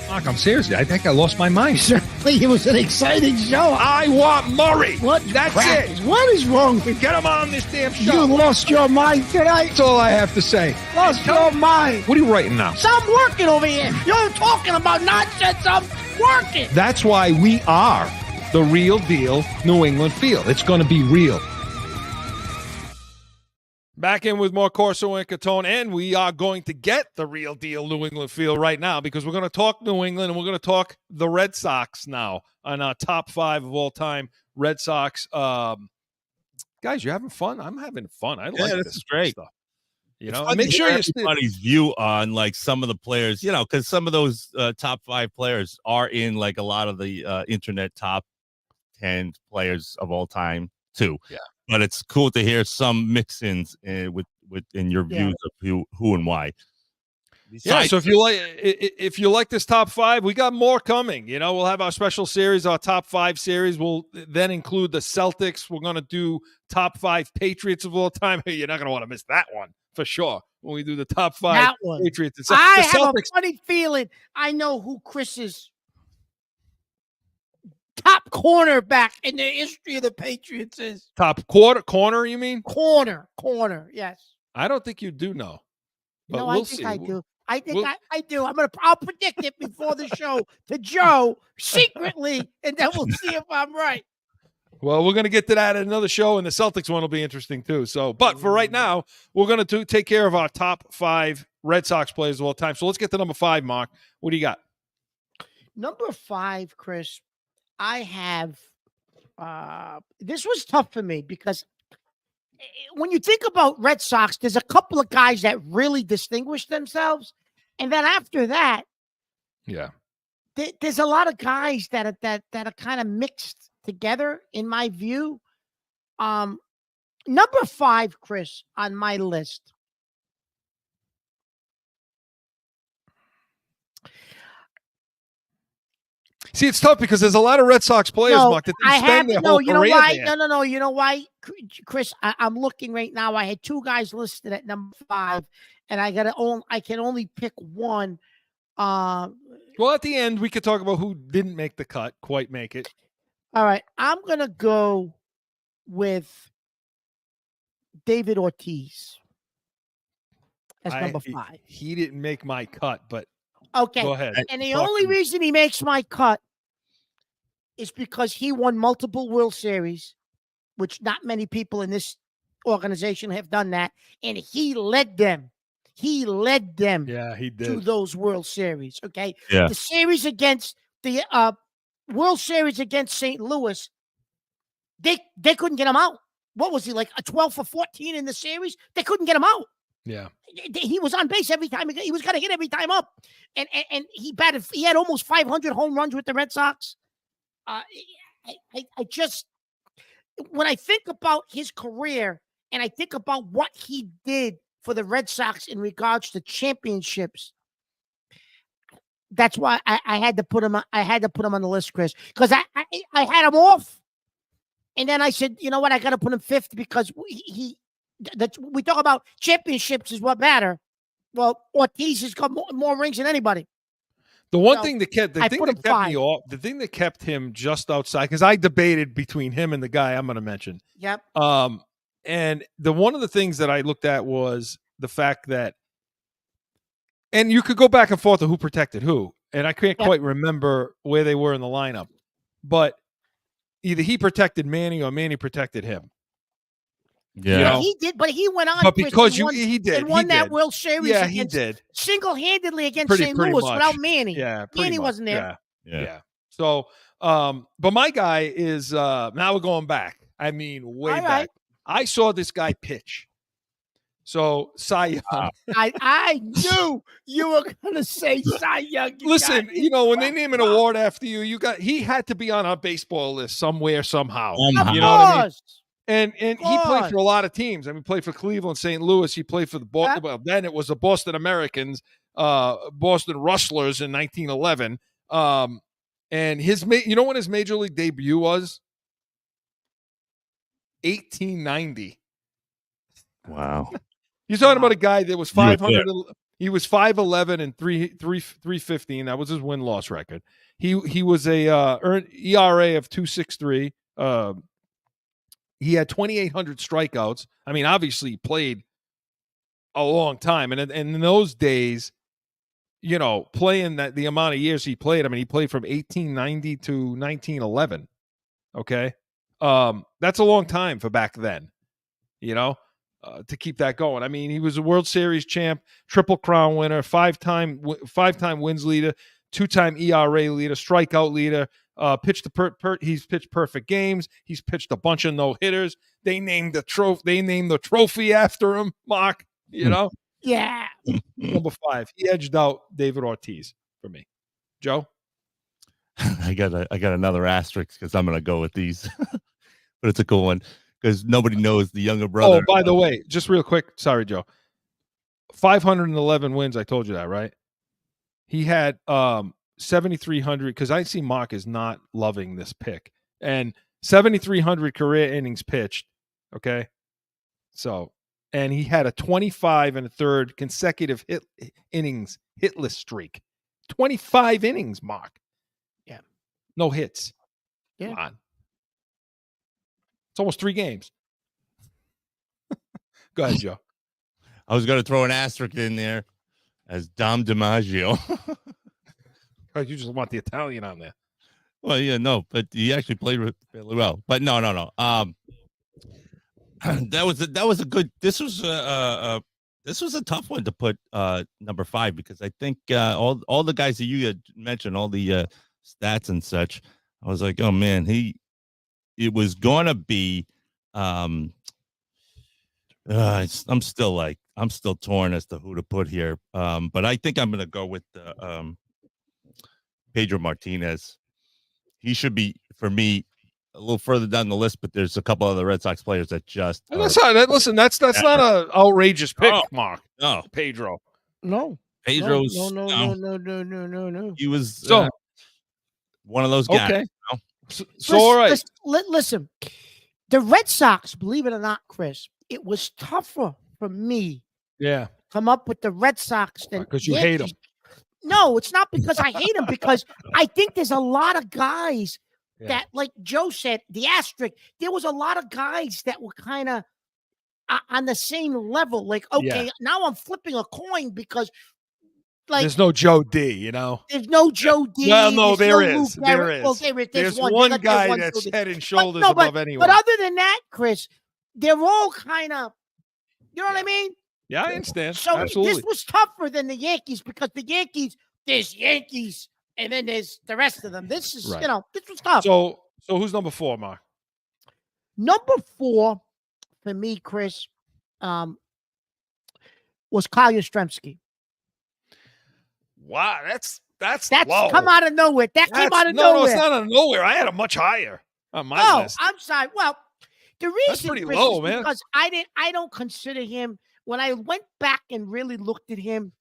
Mark, I'm seriously. I think I lost my mind. Certainly, it was an exciting show. I want Murray. What? That's crap? it. What is wrong with Get him on this damn you? show. Lost your mind tonight. That's all I have to say. Lost your mind. What are you writing now? So I'm working over here. You're talking about nonsense. I'm working. That's why we are the real deal New England Field. It's going to be real. Back in with more Corso and Catone, and we are going to get the real deal New England Field right now because we're going to talk New England and we're going to talk the Red Sox now on our top 5 of all time Red Sox. Guys, you having fun? I'm having fun. I like this is great stuff. You know, make sure you everybody's view on like some of the players, you know, because some of those top 5 players are in like a lot of the internet top 10 players of all time too. Yeah. But it's cool to hear some mix-ins with in your views of who and why. Yeah, so if you like this top 5, we got more coming. You know, we'll have our special series, our top 5 series. We'll then include the Celtics. We're going to do top 5 Patriots of all time. You're not going to want to miss that one for sure when we do the top 5 That one. Patriots. I have a funny feeling I know who Chris's top cornerback in the history of the Patriots is. Top corner, you mean? Corner, yes. I don't think you do know. But No, we'll I think see. I do. I think I do. I'll predict it before the show to Joe secretly, and then we'll see if I'm right. Well, we're going to get to that at another show, and the Celtics one will be interesting too. So, but for right now, we're going to take care of our top 5 Red Sox players of all time. So let's get to number 5, Mark. What do you got? Number 5, Chris, I have this was tough for me because when you think about Red Sox, there's a couple of guys that really distinguish themselves. And then after that, there's a lot of guys that are kind of mixed together, in my view. Number 5, Chris, on my list. See, it's tough because there's a lot of Red Sox players, Mark, that I have their no. whole You know career why? there. No. You know why, Chris? I'm looking right now. I had 2 guys listed at number 5, and I can only pick one. Well, at the end, we could talk about who didn't make the cut, quite make it. All right, I'm gonna go with David Ortiz as number 5. He didn't make my cut, but Okay. go ahead. And the only reason he makes my cut is because he won multiple World Series, which not many people in this organization have done that. And he led them. Yeah, he to did. those World Series. Okay. Yeah. The series against the World Series against St. Louis, they couldn't get him out. What was he, like a 12 for 14 in the series? They couldn't get him out. Yeah. He was on base every time. He was going to hit every time up. And he batted. He had almost 500 home runs with the Red Sox. I just, when I think about his career and I think about what he did for the Red Sox in regards to championships, that's why I had to put him. I had to put him on the list, Chris, because I had him off, and then I said, you know what, I got to put him fifth because we talk about championships is what matter. Well, Ortiz has got more rings than anybody. The one thing that kept I put him kept five. me off, the thing that kept him just outside, because I debated between him and the guy I'm going to mention. Yep. And one of the things that I looked at was the fact that, and you could go back and forth of who protected who, and I can't quite remember where they were in the lineup, but either he protected Manny or Manny protected him. Yeah, you know? He did, but he went on. But because he won that World Series. Yeah, he did single-handedly against St. Louis without Manny. Yeah, Manny wasn't there. Yeah. So, but my guy is now we're going back. I mean, way back. I saw this guy pitch. So Cy Young. I knew you were going to say Cy Young. Listen, when they name an award after you, he had to be on a baseball list somewhere, somehow. You know what I mean? And he played for a lot of teams. I mean, he played for Cleveland, St. Louis. He played for the Boston. Well, then it was the Boston Americans, Boston Rustlers in 1911. And when his major league debut was? 1890. Wow. You're talking about a guy that was 500. He was 5'11" and 315. That was his win-loss record. He was a earned ERA of 2.63. He had 2,800 strikeouts. I mean, obviously, he played a long time, and in those days, playing the amount of years he played. I mean, he played from 1890 to 1911. Okay, that's a long time for back then. To keep that going. I mean, he was a World Series champ, Triple Crown winner, five-time wins leader, 2-time ERA leader, strikeout leader. He's pitched perfect games. He's pitched a bunch of no hitters. They named the trophy after him. Mark, Yeah. Number 5. He edged out David Ortiz for me. Joe, I got another asterisk because I'm gonna go with these, but it's a cool one. Because nobody knows the younger brother. Oh, by the way, just real quick. Sorry, Joe. 511 wins. I told you that, right? He had 7,300 because I see Mark is not loving this pick. And 7,300 career innings pitched. Okay. So, and he had a 25 and a third consecutive innings hitless streak. 25 innings, Mark. Yeah. No hits. Yeah. Come on. It's almost 3 games. Go ahead, Joe. I was going to throw an asterisk in there as Dom DiMaggio. Oh, you just want the Italian on there. Well, yeah, no, but he actually played really well. But no. That was a good. This was a tough one to put number 5 because I think all the guys that you had mentioned, all the stats and such, I was like, oh man, it was going to be I'm still torn as to who to put here. But I think I'm going to go with Pedro Martinez. He should be, for me, a little further down the list, but there's a couple other Red Sox players that just that's not an outrageous pick, Mark. No, Pedro. No. Pedro's No. He was so one of those guys. Okay. So all right. Listen, the Red Sox, believe it or not, Chris, it was tougher for me. Yeah. Come up with the Red Sox than because you hate them. No, it's not because I hate them. Because I think there's a lot of guys that, like Joe said, the asterisk. There was a lot of guys that were kind of on the same level. Like, okay, now I'm flipping a coin because. Like, there's no Joe D, There's no Joe D. Well, no, there is. There is. Well, there's one guy that's head and shoulders above anyone. But other than that, Chris, they're all kind of, you know what I mean? Yeah, I understand. So absolutely. This was tougher than the Yankees because the Yankees, there's Yankees, and then there's the rest of them. This is, this was tough. So who's number 4, Mark? Number 4 for me, Chris, was Kyle Yastrzemski. Wow, that's That's low. come out of nowhere. That came out of nowhere. No, it's not out of nowhere. I had a much higher on my list. I'm sorry. Well, the That's reason pretty Chris, low, is man. because I don't consider him. When I went back and really looked at him,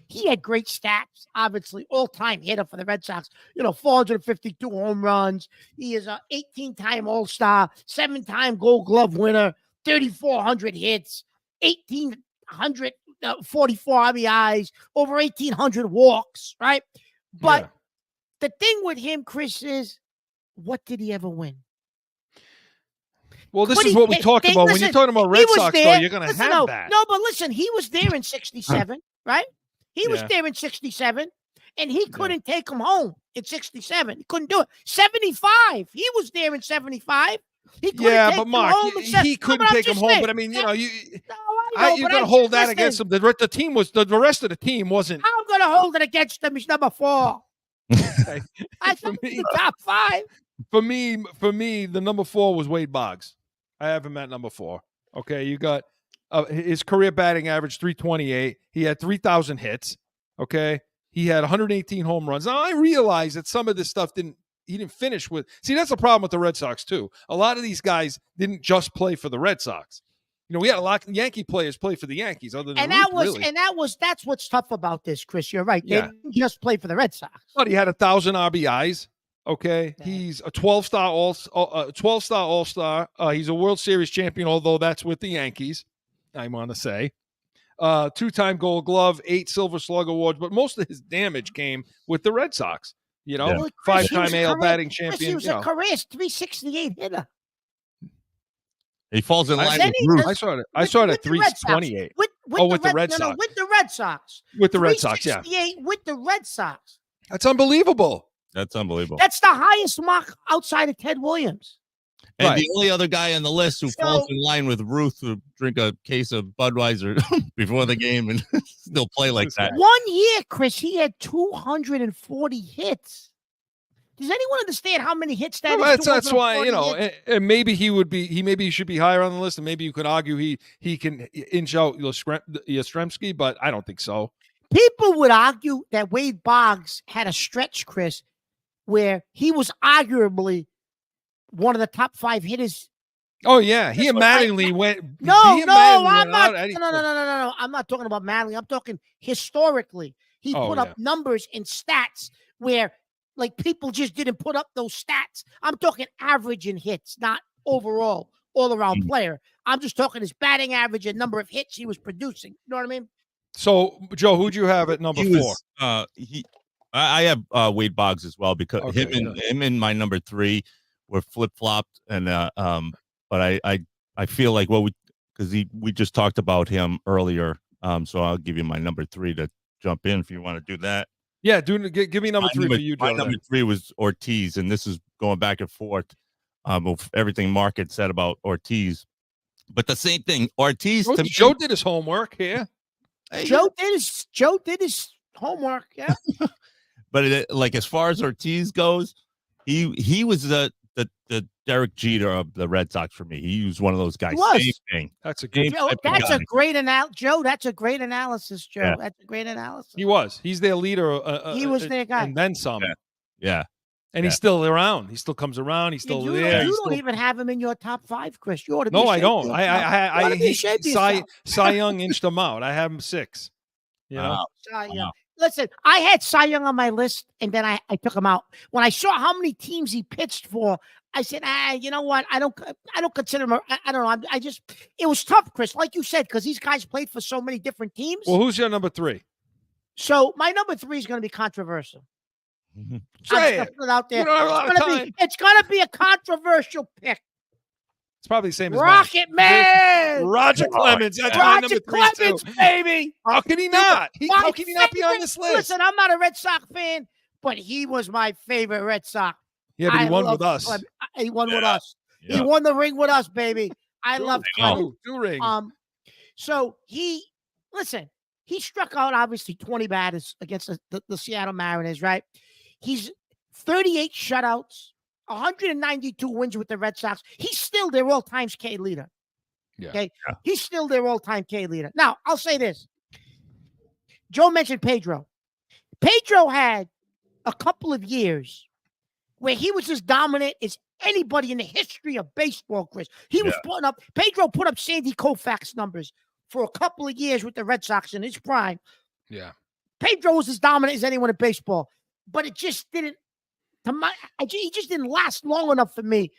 he had great stats. Obviously, all-time hitter for the Red Sox. 452 home runs. He is an 18-time All-Star, 7-time Gold Glove winner, 3,400 hits, 1,844 RBIs, over 1,800 walks. Right, but the thing with him, Chris, is what did he ever win? Well, this is what we talked about. When you're talking about Red Sox, though, you're going to have that. No, but listen, he was there in 67, right? He was there in 67, and he couldn't take him home in 67. He couldn't do it. 75, he was there in 75. He couldn't take but Mark, him home he couldn't take him home. But I mean, you're going to hold that against him. The team was the rest of the team wasn't. I'm going to hold it against him. He's number 4. I thought he was the top 5. For me, the number 4 was Wade Boggs. I have him at number 4. Okay, you got his career batting average 328. He had 3,000 hits. Okay, he had 118 home runs. Now I realize that some of this stuff he didn't finish with. See, that's the problem with the Red Sox too. A lot of these guys didn't just play for the Red Sox. We had a lot of Yankee players play for the Yankees. Other than that's what's tough about this, Chris. You're right. They didn't just play for the Red Sox. But he had 1,000 RBIs. Okay, he's a 12-star All-Star. He's a World Series champion, although that's with the Yankees. I want to say, 2-time Gold Glove, 8 Silver Slug awards, but most of his damage came with the Red Sox. 5-time AL batting champion. He was a career 368 hitter. He falls in line with Bruce. I saw it at 328. With the Red Sox. With the Red Sox, yeah. 368 with the Red Sox. That's unbelievable. That's unbelievable. That's the highest mark outside of Ted Williams. And the only other guy on the list who falls in line with Ruth to drink a case of Budweiser before the game and still play like that. 1 year, Chris, he had 240 hits. Does anyone understand how many hits that is? That's why, and maybe he should be higher on the list, and maybe you could argue he can inch out Yastrzemski, but I don't think so. People would argue that Wade Boggs had a stretch, Chris, where he was arguably one of the top 5 hitters. Oh yeah, he and Mattingly went. No, I'm not. No. I'm not talking about Mattingly. I'm talking historically. He put up numbers and stats where, like, people just didn't put up those stats. I'm talking average in hits, not overall, all-around player. I'm just talking his batting average and number of hits he was producing. You know what I mean? So, Joe, who'd you have at number 4? I have Wade Boggs as well, because him and my number 3 were flip-flopped, and but I feel like because we just talked about him earlier, so I'll give you my number 3 to jump in if you want to do that. Yeah, give me number 3 for you, Joe. My number 3 was Ortiz, and this is going back and forth of everything Mark had said about Ortiz, but the same thing. Ortiz. Joe did his homework here. Hey, Joe did his homework. Yeah. But as far as Ortiz goes, he was the Derek Jeter of the Red Sox for me. He was one of those guys. Same thing. That's a good. That's a great analysis, Joe. That's a great analysis, Joe. Yeah. That's a great analysis. He was. He's their leader. He was their guy, and then some. Yeah. And he's still around. He still comes around. He's still there. You don't even have him in your top 5, Chris. You ought to be. No, I don't. Cy Young inched him out. I have him 6. Cy Young. Listen, I had Cy Young on my list, and then I took him out. When I saw how many teams he pitched for, I said, you know what? I don't consider him. I don't know. It was tough, Chris, like you said, because these guys played for so many different teams. Well, who's your number 3? So my number 3 is going to be controversial. Say it. Put it out there. You don't have a lot of time. It's going to be a controversial pick. It's probably the same as Rocket Man. Roger Clemens. That's my number 3 Clemens, too. Baby. How can he not? How can he not be on this list? Listen, I'm not a Red Sox fan, but he was my favorite Red Sox. Yeah, but he won with us. He won with us. Yeah. He won the ring with us, baby. I love Clemens. 2 rings. So he struck out obviously 20 batters against the Seattle Mariners, right? He's 38 shutouts, 192 wins with the Red Sox. He's still their all-time K leader. Yeah. Okay. Yeah. He's still their all-time K leader. Now, I'll say this. Joe mentioned Pedro. Pedro had a couple of years where he was as dominant as anybody in the history of baseball, Chris. He was putting up, Pedro put up Sandy Koufax numbers for a couple of years with the Red Sox in his prime. Yeah. Pedro was as dominant as anyone in baseball, but it just didn't, he just didn't last long enough for me.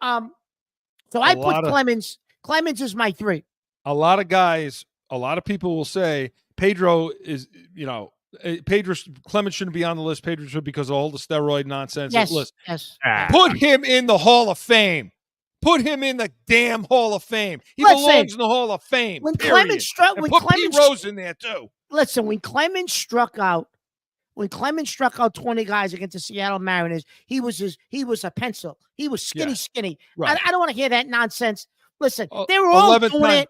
So I put Clemens. Clemens is my 3. A lot of guys, a lot of people will say Pedro is, Clemens shouldn't be on the list. Pedro should because of all the steroid nonsense. Yes, List. yes. Put him in the Hall of Fame. Put him in the damn Hall of Fame. He belongs in the Hall of Fame. When Clemens struck, and put Pete Rose in there too. Listen, when Clemens struck out 20 guys against the Seattle Mariners, he was a pencil. He was skinny. Right. I don't want to hear that nonsense. Listen, they were all doing it.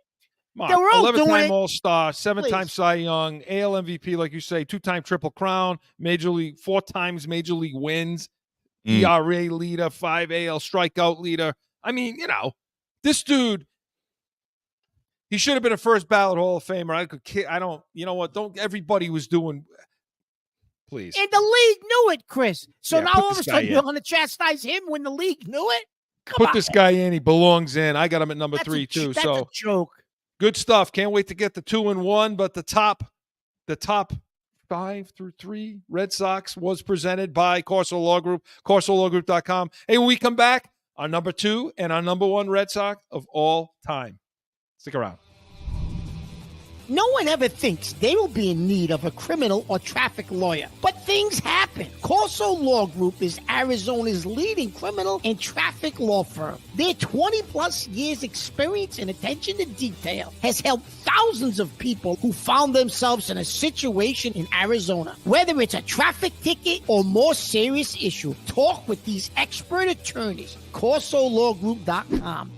They were all 11-time All-Star, 7-time Cy Young, AL MVP, like you say, 2-time Triple Crown, 4 times Major League wins, ERA leader, 5 AL strikeout leader. I mean, this dude, he should have been a first ballot Hall of Famer. Don't everybody was doing. Please. And the league knew it, Chris. So now all of a sudden you're going to chastise him when the league knew it? Put this guy in. He belongs in. I got him at number 3 too. That's a joke. Good stuff. Can't wait to get the 2 and 1. But the top 5 through 3 Red Sox was presented by Corso Law Group, CorsoLawGroup.com. Hey, when we come back, our number 2 and our number 1 Red Sox of all time. Stick around. No one ever thinks they will be in need of a criminal or traffic lawyer, but things happen. Corso Law Group is Arizona's leading criminal and traffic law firm. Their 20-plus years experience and attention to detail has helped thousands of people who found themselves in a situation in Arizona. Whether it's a traffic ticket or more serious issue, talk with these expert attorneys. CorsoLawGroup.com.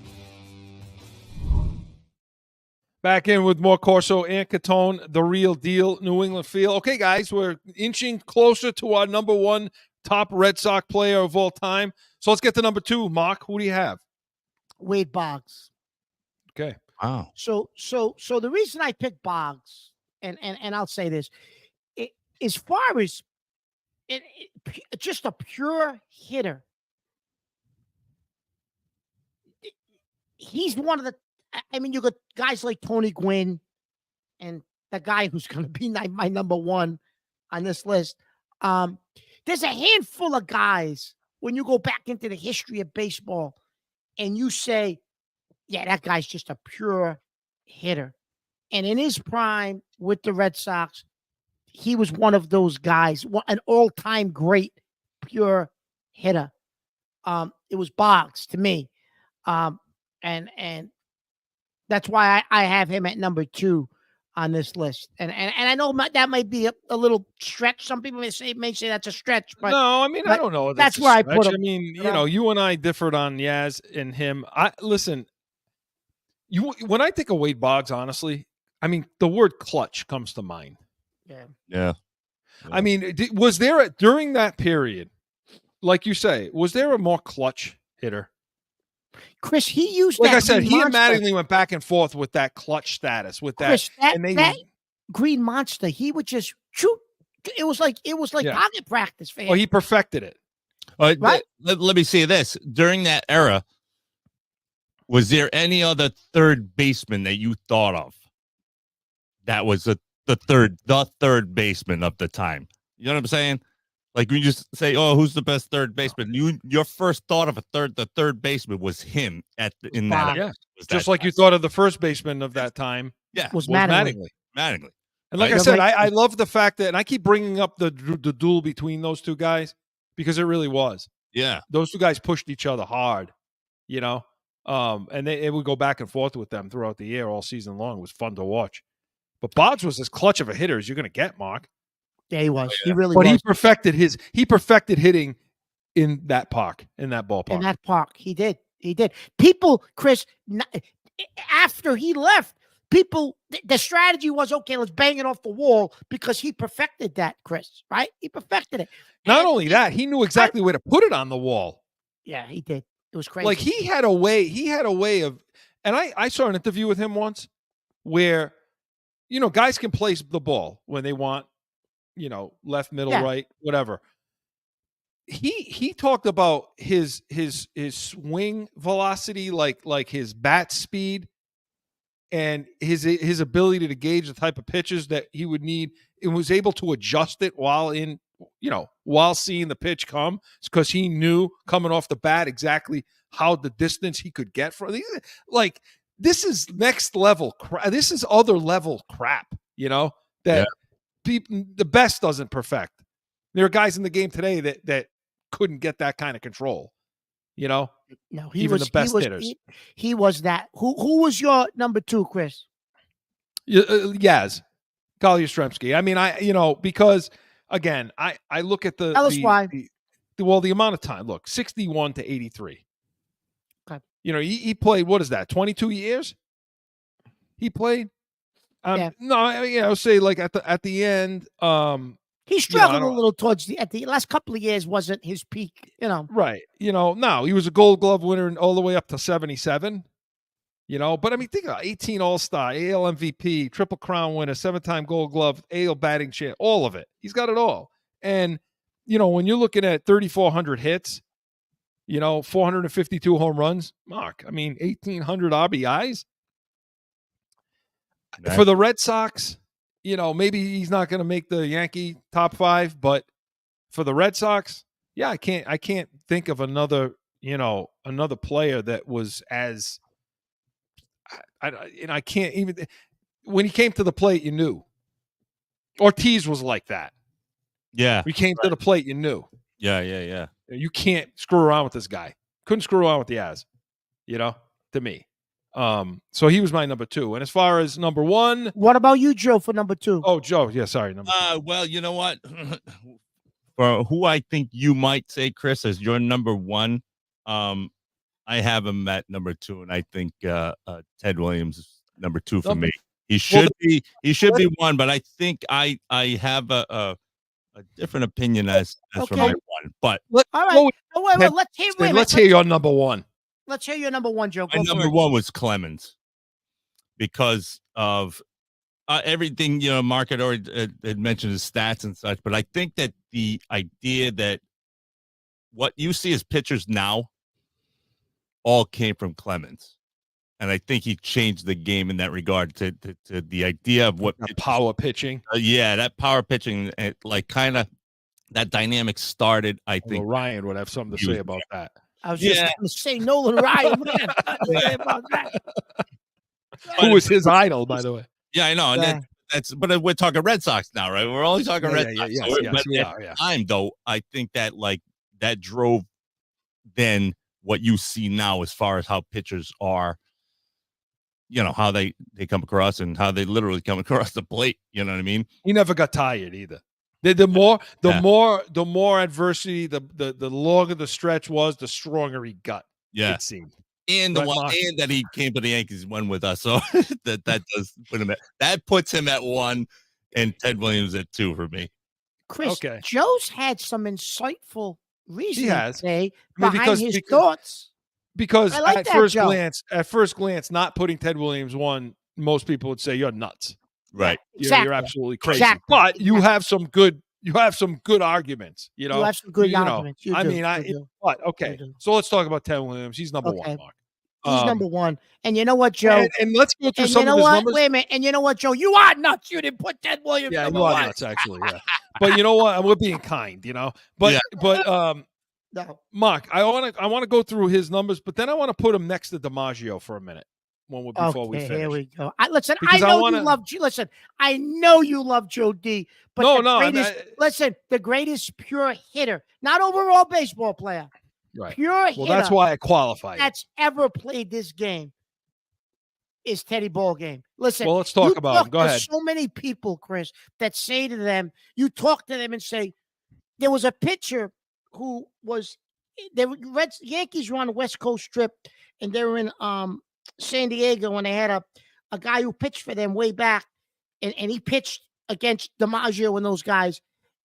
Back in with more Corso and Catone, the real deal, New England feel. Okay, guys, we're inching closer to our number 1 top Red Sox player of all time. So let's get to number 2. Mark, who do you have? Wade Boggs. Okay. Wow. So the reason I picked Boggs, and I'll say this, as far as just a pure hitter, he's one of the. I mean, you got guys like Tony Gwynn and the guy who's going to be my number 1 on this list. There's a handful of guys when you go back into the history of baseball and you say, yeah, that guy's just a pure hitter. And in his prime with the Red Sox, he was one of those guys, an all-time great pure hitter. It was Boggs to me. And that's why I have him at number 2 on this list. And I know that might be a little stretch. Some people may say that's a stretch. But no, I mean, I don't know. That's where I put him. I mean, you and I differed on Yaz and him. Listen, when I think of Wade Boggs, honestly, I mean, the word clutch comes to mind. Yeah. I mean, was there during that period, like you say, was there a more clutch hitter? Chris, he used like that I said, he and Mattingly went back and forth with that clutch status. With that, Chris, and that green monster, he would just shoot. It was like target practice for him. Well, he perfected it. Right? Let me say this: during that era, was there any other third baseman that you thought of that was the third baseman of the time? You know what I'm saying? Like when you just say, "Oh, who's the best third baseman?" Your first thought of the third baseman was him in that. Yeah, just like you thought of the first baseman of that time. Yeah, was Mattingly. Mattingly. And like I said, I love the fact that, and I keep bringing up the duel between those two guys because it really was. Yeah, those two guys pushed each other hard, and it would go back and forth with them throughout the year all season long. It was fun to watch. But Boggs was as clutch of a hitter as you're going to get, Mark. Yeah, he was. He really was. But he perfected hitting in that park, in that ballpark. In that park, he did. People, Chris, after he left, the strategy was, okay, let's bang it off the wall because he perfected that, Chris, right? He perfected it. Not only that, he knew exactly where to put it on the wall. Yeah, he did. It was crazy. Like he had a way of, and I saw an interview with him once where, guys can place the ball when they want, left, middle, Yeah. right, whatever. He talked about his swing velocity, like his bat speed, and his ability to gauge the type of pitches that he would need, and was able to adjust it while seeing the pitch come, because he knew coming off the bat exactly how the distance he could get from. Like, this is next level crap. This is other level crap, that people, the best doesn't perfect. There are guys in the game today that couldn't get that kind of control, No, even the best hitters. He was that. Who was your number 2, Chris? Yaz, Kyle Yastrzemski. I mean, because again, I look at Tell us why. The amount of time. Look, 61 to 83. Okay. He played, what is that, 22 years? He played. Yeah. No, I would say like at the end. He struggled a little towards at the last couple of years. Wasn't his peak, Right. No, he was a Gold Glove winner all the way up to 77. But I mean, think about 18 All-Star, AL MVP, Triple Crown winner, 7-time Gold Glove, AL batting champ, all of it. He's got it all. And when you're looking at 3,400 hits, 452 home runs, Mark, I mean, 1,800 RBIs. Nice. For the Red Sox, maybe he's not going to make the Yankee top 5, but for the Red Sox, yeah, I can't think of another player that was as, I can't even, when he came to the plate, you knew. Ortiz was like that. Yeah. We came to the plate, you knew. Yeah. You can't screw around with this guy. Couldn't screw around with the Yaz, to me. So he was my number 2. And as far as number 1, what about you, Joe, for number 2? Oh, Joe, yeah, sorry, number 2. Well, you know what? For who I think you might say, Chris, as your number 1, I have him at number 2, and I think Ted Williams is number 2 for me. He should be 1, but I think I have a different opinion as for my 1. But all right, let's hear your number 1. Let's hear your number 1, Joe. My number 1 was Clemens, because of everything, Mark had already had mentioned his stats and such, but I think that the idea that what you see as pitchers now all came from Clemens. And I think he changed the game in that regard to the idea of what power pitching. That power pitching, like kind of that dynamic started. I think Ryan would have something to say about that. I was just going to say Nolan Ryan would have something to say about that. Who was his idol, by the way? Yeah, I know. And but we're talking Red Sox now, right? We're only talking Red Sox. Yes, we are. At the time, though, I think that that drove then what you see now as far as how pitchers are, how they come across and how they literally come across the plate. You know what I mean? He never got tired either. The more adversity, the longer the stretch was, the stronger he got. Yeah, it seemed. And and that he came to the Yankees and won with us, so that does put him that puts him at 1, and Ted Williams at 2 for me. Chris, okay. Joe's had some insightful reasoning today behind his thoughts. Because at first glance, not putting Ted Williams 1, most people would say you're nuts. Right. You're absolutely crazy. Exactly. But you have some good arguments, You have some good arguments. Okay. So let's talk about Ted Williams. He's number 1, Mark. He's number 1. And you know what, Joe? And let's go through some of his numbers. Wait a minute. And you know what, Joe? You are nuts. You didn't put Ted Williams number 1. Yeah, you are nuts, actually. Yeah. But you know what? We're being kind, But no. Mark, I want to go through his numbers, but then I want to put him next to DiMaggio for a minute. Before we finish. Here we go. I know you love Joe D. But the greatest pure hitter, not overall baseball player, right? Pure hitter. Well, that's why I qualify. That's ever played this game is Teddy Ballgame. Listen. Well, let's talk about him. Go ahead. So many people, Chris, that say to them, you talk to them and say, there was a pitcher who was Yankees were on the West Coast trip, and they were in San Diego when they had a guy who pitched for them way back, and he pitched against DiMaggio and those guys,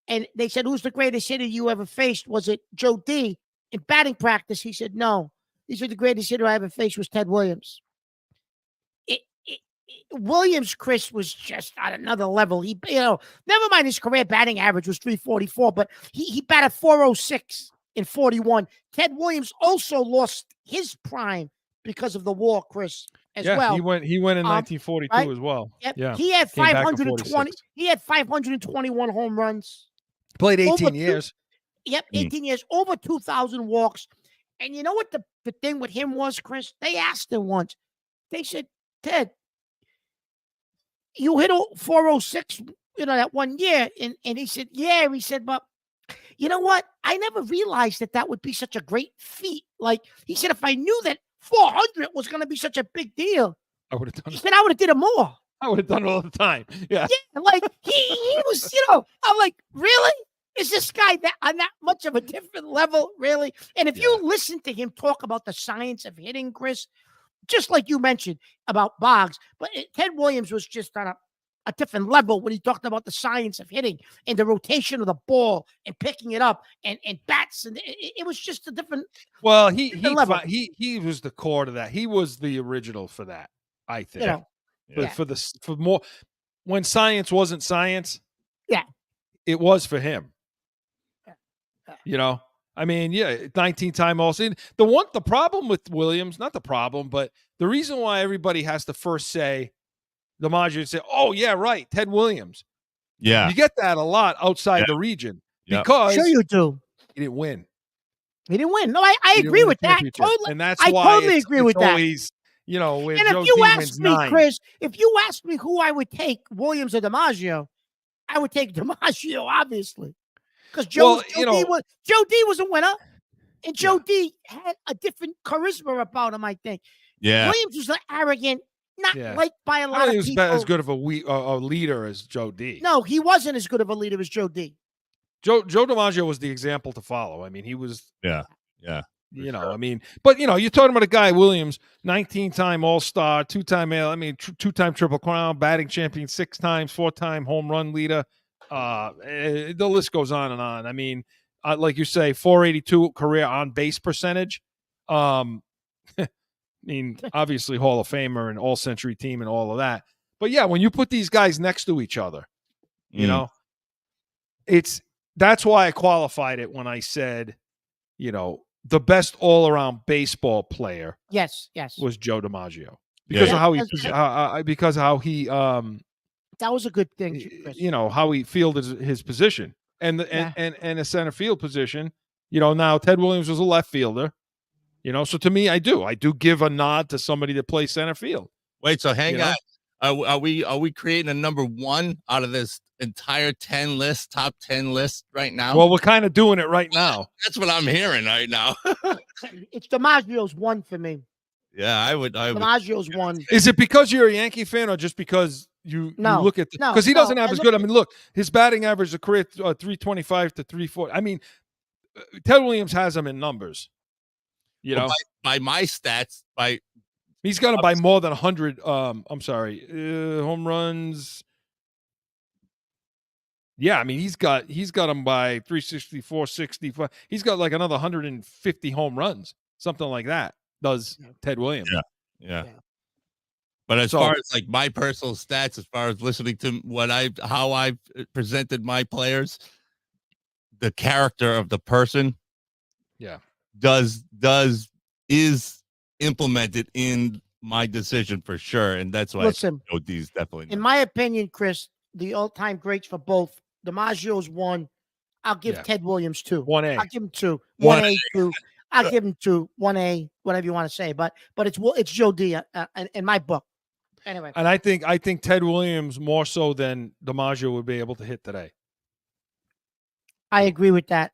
and they said, who's the greatest hitter you ever faced? Was it Joe D? In batting practice, he said, no. He said, the greatest hitter I ever faced was Ted Williams. Williams, Chris, was just on another level. He, never mind his career batting average was 344, but he batted 406 in 41. Ted Williams also lost his prime because of the war, Chris, as well. He went in 1942 right? as well. Yep. Yeah. He had Came back to 520. 46. He had 521 home runs. Played 18 Over years. 18 years, over 2,000 walks. And you know what the thing with him was, Chris? They asked him once. They said, Ted, you hit 406, that one year. And he said, yeah. He said, but you know what? I never realized that would be such a great feat. Like, he said, if I knew that 400 was going to be such a big deal, I would have done he it. said, I would have did it more. I would have done it all the time. Yeah. Yeah, like he was, I'm like, really? Is this guy that on that much of a different level, really? And if you listen to him talk about the science of hitting, Chris, just like you mentioned about Boggs, but Ted Williams was just on a different level when he talked about the science of hitting and the rotation of the ball and picking it up and bats. And it was just a different. Well, level. he was the core to that. He was the original for that, I think. For more when science wasn't science. Yeah. It was for him. I mean, 19-time All-Star. The problem with Williams, not the problem, but the reason why everybody has to first say DiMaggio say, "Oh yeah, right, Ted Williams." Yeah, you get that a lot outside the region because sure you do. He didn't win. He didn't win. No, I agree with that. Totally, and that's I why totally agree with that. Always, with and Joe if you D ask me, 9. Chris, if you ask me who I would take, Williams or DiMaggio, I would take DiMaggio, obviously. Because Joe D was a winner, and Joe D had a different charisma about him, I think. Yeah. Williams was arrogant, not liked by a lot of people. He was as good of a leader as Joe D. No, he wasn't as good of a leader as Joe D. Joe DiMaggio was the example to follow. I mean, he was. Yeah. I mean, but you're talking about a guy, Williams, 19-time All-Star, 2-time two-time Triple Crown, batting champion 6 times, 4-time home run leader. The list goes on and on. I mean, like you say, 482 career on base percentage. I mean, obviously Hall of Famer and all-century team and all of that. But yeah, when you put these guys next to each other, that's why I qualified it when I said, the best all-around baseball player. Yes. Was Joe DiMaggio because of how he that was a good thing, Chris. How he fielded his position and a center field position. Now Ted Williams was a left fielder. So to me, I do give a nod to somebody that plays center field. Wait, so hang on. Are we creating a number 1 out of this entire top 10 list right now? Well, we're kind of doing it right now. That's what I'm hearing right now. It's DiMaggio's 1 for me. Yeah, I would. DiMaggio's 1. Is it because you're a Yankee fan or just because you look at because he doesn't have as good? I mean, look, his batting average is a career 325 to 340. I mean, Ted Williams has him in numbers. By my stats, he's got him by more than 100. Home runs. Yeah, I mean he's got him by 360, 465. He's got like another 150 home runs, something like that. Does Ted Williams? Yeah. But as far as like my personal stats, as far as listening to how I've presented my players, the character of the person, is implemented in my decision for sure, and that's why D's definitely. In my opinion, Chris, the all-time greats for both DiMaggio's 1. I'll give Ted Williams 2. 1A. I'll give him 2. 1A 2. I'll give him 2. 1A, whatever you want to say, but it's Joe D in my book. Anyway, and I think Ted Williams more so than DiMaggio would be able to hit today. I agree with that.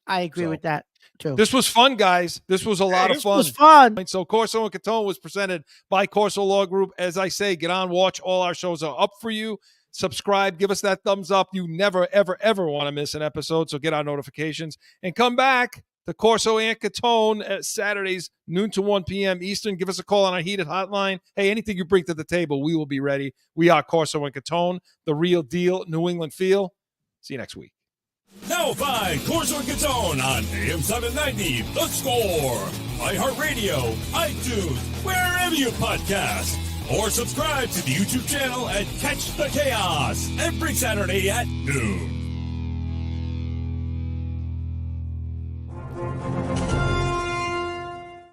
With that too. This was fun, guys. This was a lot of fun. This was fun. So Corso and Catone was presented by Corso Law Group. As I say, get on, watch. All our shows are up for you. Subscribe. Give us that thumbs up. You never, ever, ever want to miss an episode. So get our notifications and come back to Corso and Catone at Saturdays, noon to 1 p.m. Eastern. Give us a call on our heated hotline. Hey, anything you bring to the table, we will be ready. We are Corso and Catone, the real deal, New England feel. See you next week. Now find Corso and Catone on AM 790, The Score, iHeartRadio, iTunes, wherever you podcast. or subscribe to the YouTube channel and catch the chaos every Saturday at noon.